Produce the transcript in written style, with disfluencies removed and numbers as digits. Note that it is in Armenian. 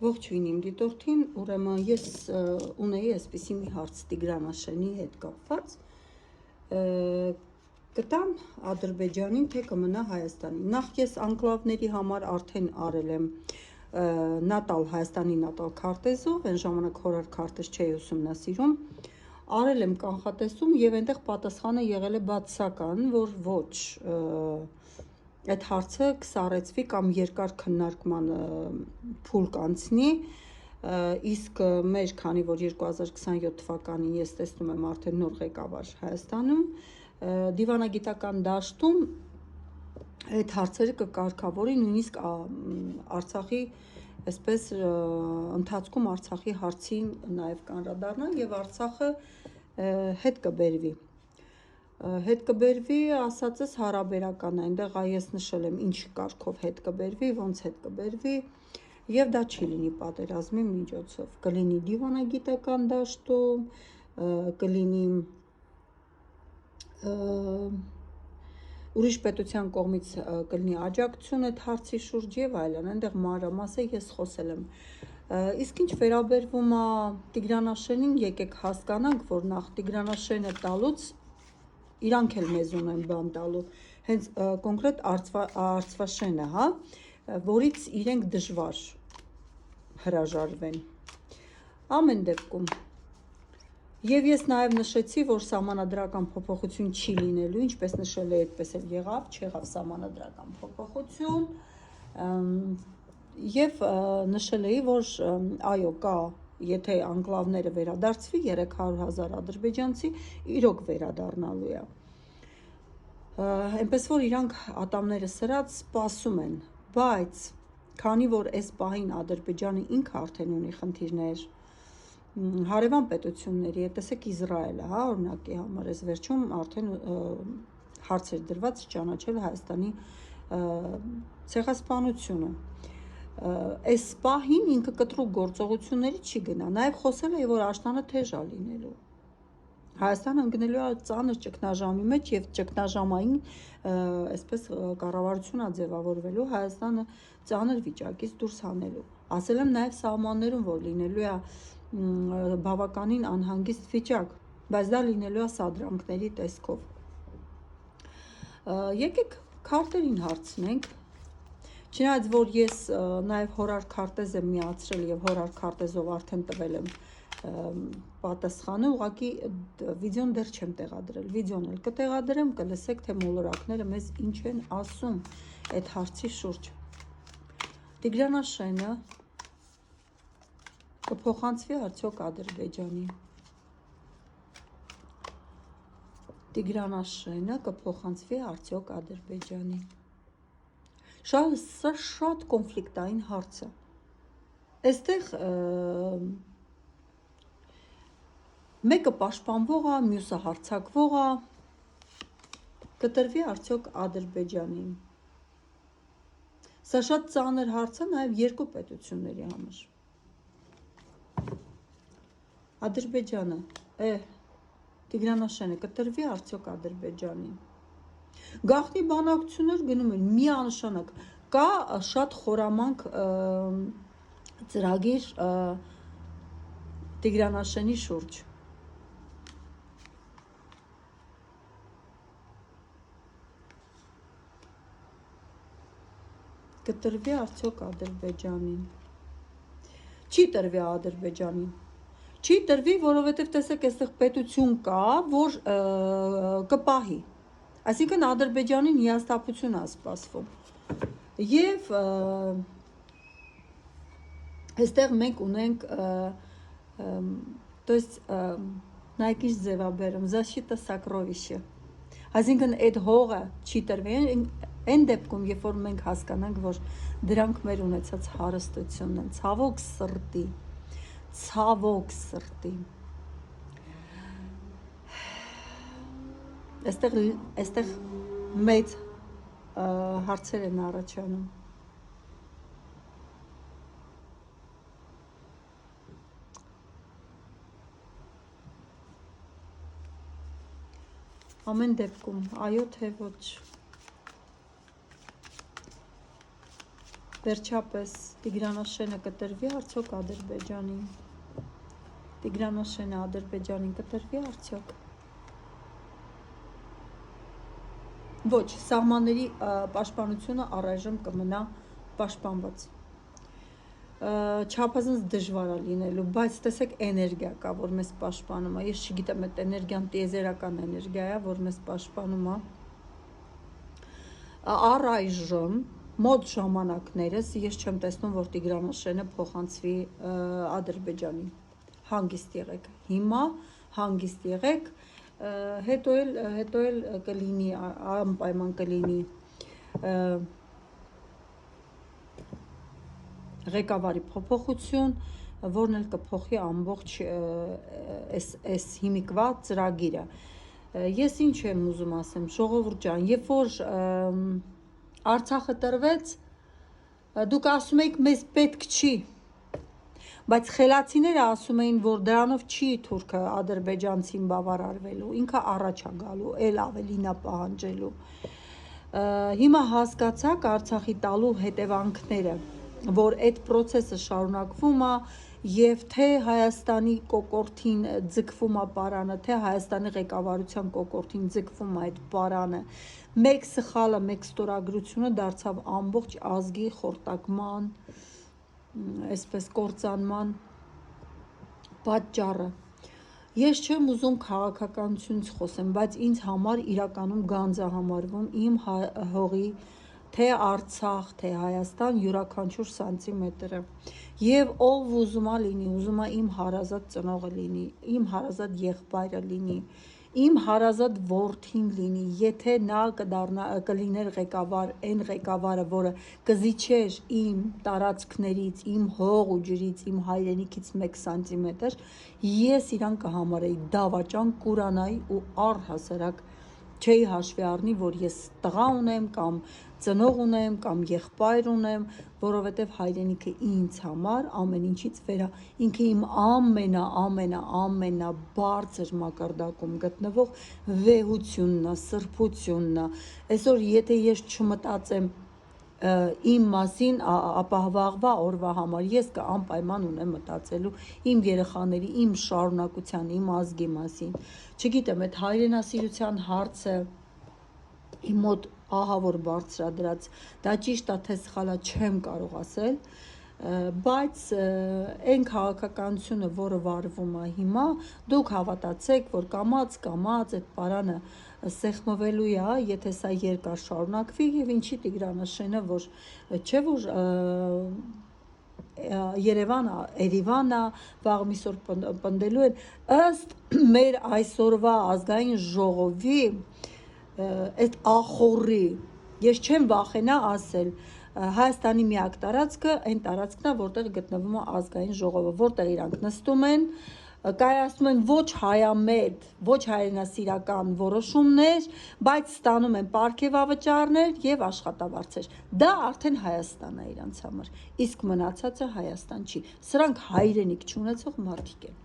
Ողջույն իմ դիտորդին, ուրեմն ես ունեի այսպիսի մի հարց Տիգրանաշենի հետ կապված, կտամ Ադրբեջանին, թե կմնա Հայաստանին։ Նախ ես անկլավների համար արդեն արել եմ նատալ Հայաստանի նատալ քարտեզով, այն ժամանակ հորար քարտեզ չէի ուսումնասիրում, արել եմ կանխատեսում եւ այնտեղ պատասխանը եղել է բացասական, որ ոչ այդ հարցը կսարեցվի կամ երկար քննարկման փուլ կանցնի, իսկ մեր, քանի որ 2027 թվականին ես տեսնում եմ արդեն նոր ղեկավար Հայաստանում, դիվանագիտական դաշտում այդ հարցերը կկարգավորի նույնիսկ Արցախի, այսպես ընթացքում Արցախի հարցին նաև կանրադառնան եւ Արցախը հետ կբերվի, ասածս հարաբերական է, այնտեղ ես նշել եմ ինչ կարգով հետ կբերվի, ոնց հետ կբերվի եւ դա չի լինի պատերազմի միջոցով, կլինի դիվանագիտական դաշտում, կլինի ուրիշ պետության կողմից կլինի աջակցություն այդ հարցի շուրջ եւ այլն, այնտեղ մանրամասը ես խոսել եմ։ Իսկ ինչ վերաբերվում է Տիգրանաշենին, եկեք հասկանանք, որ նախ Տիգրանաշենը տալուց իրանք էլ մեզ ունեն բան տալու, հենց կոնկրետ Արցվաշենը, հա, որից իրենք դժվար հրաժարվեն։ Ամեն դեպքում եւ ես նաեւ նշեցի, որ սահմանադրական փոփոխություն չի լինելու, ինչպես նշել է, այդպես էլ եղավ, չեղավ սահմանադրական փոփոխություն, եւ նշել էի, որ այո, կա, եթե անկլավները վերադարձվի 300,000 ադրբեջանցի իրոք վերադառնալու է։ Այնպես որ իրանք ատամները սրած սպասում են, բայց քանի որ այս պահին Ադրբեջանը ինքը արդեն ունի խնդիրներ հարևան պետությունների հետ, տեսեք Իսրայելը, հա, օրինակի համար, այս վերջում արդեն հարց էր դրված ճանաչել Հայաստանի ցեղասպանությունը։ Այս պահին ինքը կտրուկ գործողությունների չի գնա, նաև խոսել է, որ աշտանը թեժ է լինելու։ Հայաստանը ընկնելու է ծանր ճգնաժամի մեջ եւ ճգնաժամային այսպես կառավարություն է ձևավորվելու Հայաստանը ծանր վիճակից դուրս հանելու։ Ասել եմ նաև սահմաններում, որ լինելու է բավականին անհանգիստ վիճակ, բայց դա լինելու է սադրանքների տեսքով։ Եկեք քարտերին հարցնենք, չնայած որ ես նաև հորար քարտեզ եմ միացրել եւ հորար քարտեզով արդեն տվել եմ պատասխանը, ուղղակի վիդեոն դեռ չեմ տեղադրել, վիդեոն էլ կտեղադրեմ, կլսեք, թե մոլորակները մեզ ինչ են ասում այդ հարցի շուրջ։ Տիգրանաշենը կփոխանցվի արդյոք Ադրբեջանին։ Տիգրանաշենը կփոխանցվի արդյոք Ադրբեջանին։ Սա շատ կոնֆլիկտային հարց է։ Այստեղ մեկը պաշտպանվող է, մյուսը հարձակվող է, կտրվի արդյոք Ադրբեջանին։ Սա շատ ծանր հարց է նաև երկու պետությունների համար։ Ադրբեջանը, Տիգրանաշենը կտրվի արդյոք Ադրբեջանին։ Գաղտնի բանակցություններ գնում են միանշանակ, կա շատ խորամանկ ծրագիր Տիգրանաշենի շուրջ։ Կտրվի արդյոք Ադրբեջանին։ Չի տրվի Ադրբեջանին։ Չի տրվի, որովհետև տեսեք, այստեղ պետություն կա, որ կպահի։ Այսինքն Ադրբեջանին հիասթափություն է սպասվում։ Եվ այստեղ մենք ունենք, то есть, նայեք ինչ ձևաբերում, защита сокровища։ Այսինքն այդ հողը չի տրվի, այն դեպքում, երբ որ մենք հասկանանք, որ դրանք մեր ունեցած հարստությունն են, ցավոք սրտի։ Այստեղ մեծ հարցեր են առաջանում։ Ամեն դեպքում, այո թե ոչ։ Վերջապես Տիգրանաշենը կտրվի արդյոք Ադրբեջանին։ Տիգրանաշենը Ադրբեջանին կտրվի արդյոք։ Ոչ, սահմանների պաշտպանությունը առայժմ կմնա պաշտպանված։ Չափազանց դժվար է լինելու, բայց տեսեք էներգիա կա, որ մեզ պաշտպանում է։ Ես չգիտեմ, այդ էներգիան տիեզերական էներգիա է, որ մեզ պաշտպանում է։ Առայժմ մոտ ժամանակներս ես չեմ տեսնում, որ Տիգրանաշենը փոխանցվի Ադրբեջանին։ Հանգիստ եղեք։ Հիմա հանգիստ եղեք, հետո էլ կլինի անպայման կլինի ղեկավարի փոփոխություն, որն էլ կփոխի ամբողջ այս հիմիկվա ծրագիրը։ Ես ինչ եմ ուզում ասեմ, ժողովուրդ ջան, երբ որ Արցախը տրվեց, դուք ասում եք մեզ պետք չի, բայց խելացիները ասում էին, որ դրանով չի թուրքը ադրբեջանցին բավարարվելու, ինքը առաջ է գալու, էլ ավելին է պահանջելու։ Հիմա հասկացաք Արցախի տալու հետևանքները, որ այդ process-ը շարունակվում է եւ թե Հայաստանի կոկորտին ձգվում է պարանը, թե Հայաստանի ղեկավարության կոկորտին ձգվում է այդ պարանը։ Մեկ սխալը, մեկ ստորագրությունը դարձավ ամբողջ ազգի խորտակման, այսպես կործանման պատճառը։ Ես չեմ ուզում քաղաքականությունից խոսեմ, բայց ինձ համար իրականում գանձ է համարվում իմ հողի թե Արցախ, թե Հայաստան յուրաքանչյուր սանտիմետրը։ Եվ ով ուզում է լինի, ուզում է իմ հարազատ ծնողը լինի, իմ հարազատ եղբայրը լինի, իմ հարազատ որդին լինի, եթե նա կլիներ ղեկավար, այն ղեկավարը, որը կզիջեր իմ տարածքներից, իմ հող ու ջրից, իմ հայրենիքից 1 սանտիմետր, ես իրան կհամարեի դավաճան կուրանայի ու առհասարակ չէի հաշվի առնի, որ ես տղա ունեմ կամ ծնող ունեմ կամ եղբայր ունեմ, որովհետև հայրենիքը ինձ համար ամեն ինչից վեր է, ինքը իմ ամենաբարձր մակարդակում գտնվող վեհությունն է, սրբությունն է։ Այսօր եթե ես չմտածեմ իմ մասին, ապա վաղվա օրվա համար ես անպայման ունեմ մտածելու իմ երեխաների, իմ շարունակության, իմ ազգի մասին։ Չգիտեմ, այդ հայրենասիրության հարցը իմ մոտ ահա որ բարձրադրած, դա ճիշտ է թե սխալ է չեմ կարող ասել, բայց այն քաղաքականությունը, որը վարվում է հիմա, դուք հավատացեք, որ կամաց այդ պարանը սեղմվելու է, եթե սա երկար շարունակվի եւ ինչի Տիգրանաշենը, որ չէ որ Երևանը, վաղ միսօր պնդելու են, ըստ մեր այսօրվա ազգային ժողովի այդ ախորի, ես չեմ վախենա ասել, Հայաստանի միակ տարածքը այն տարածքն է, որտեղ գտնվում է ազգային ժողովը, որտեղ իրանք նստում են, կայացնում են ոչ հայամետ, ոչ հայրենասիրական որոշումներ, բայց ստանում են պարգևավճարներ եւ աշխատավարձեր։ Դա արդեն Հայաստանն է իրանց համար, իսկ մնացածը Հայաստան չի։ Սրանք հայրենիք չունեցող մարդիկ են։